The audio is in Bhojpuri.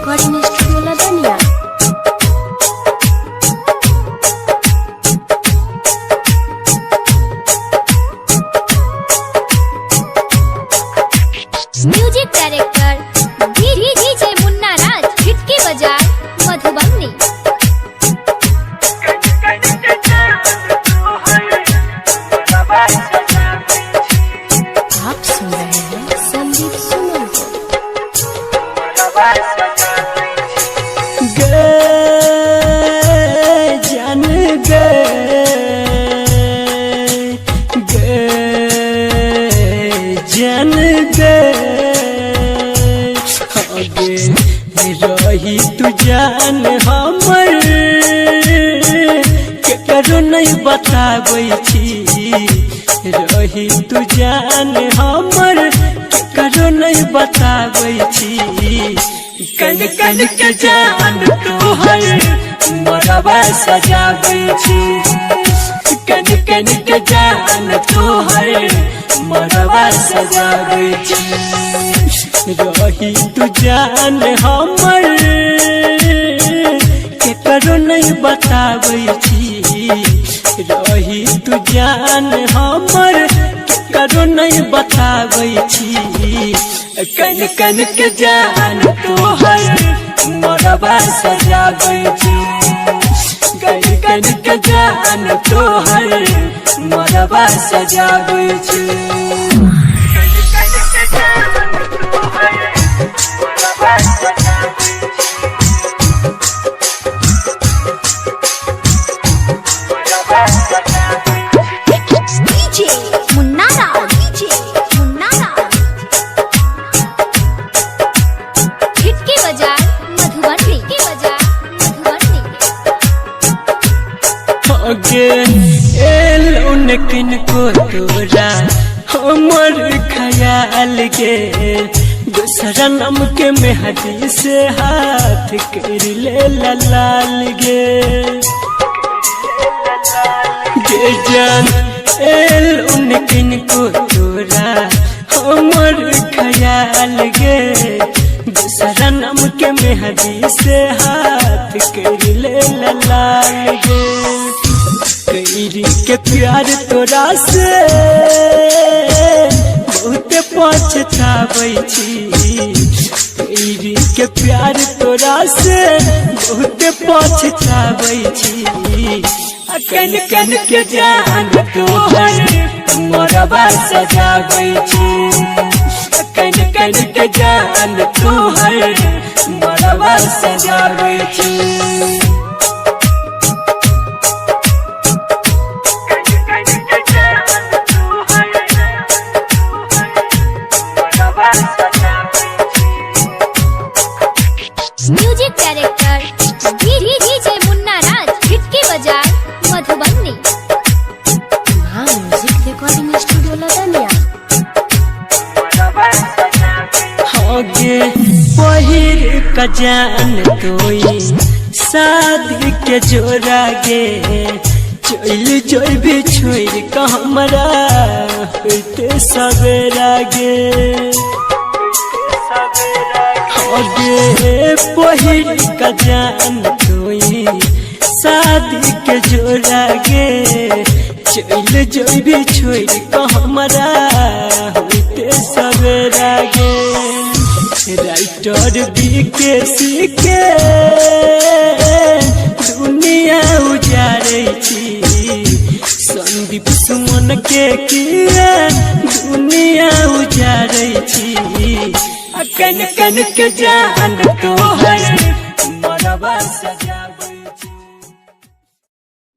recording studio Ladania. Music director DJ Munna Raj, Khitki बाजार, मधुबनी। आप सुन रहे हैं संदीप सुमन को। जान जान रही तू जान हमर केकरो नहीं बताबै छी, रही तू जान हमर केकरो नहीं बताबै छी। कन कन के जान तोहर मरबा सजाबै छी, कन कन के जान तोहर मरबा सजाबै छी। रही तू जान हमर केकरो नहीं बताबै छी, रही तू जान हमर केकरो नहीं बताबै छी। कन कन के जान तोहर मरबा सजाबै छी, कन कन के जान तोहर मरबा सजाबै छी। किन को तोरा हमर ख्याल गे, दूसरा नाम के मेहदी से हाथ कर ले लाल गे। जान किन को तोरा हमर ख्याल गे, दूसरा नाम के मेहदी से हाथ कर ले लाल गे। कैरी के प्यार तोरा से बहुत पछताबै छी, कैरी के प्यार तोरा से बहुत पछताबै छी। कन कन के जान तोहर मरबा सजाबै छी, कन कन के जान तोहर मरबा सजाबै छी। Music director DJ Munna Raj, Khitki बाजार, Madhubani. Music recording studio Ladania. पहिर का जान तोई शादी के जोड़ा गे, चोइल जोई भी छोड़ का हमरा होते सवेरा गे। पहिर का जान तोई शादी के जोड़ा गे, चल जोई भी छोड़ का हमरा होते सवेरा गे। राइटर बीके सीखे दुनिया उजारै छी, संदीप सुमन के किया दुनिया उजारै छी। कन कन के जान तोहर मरबा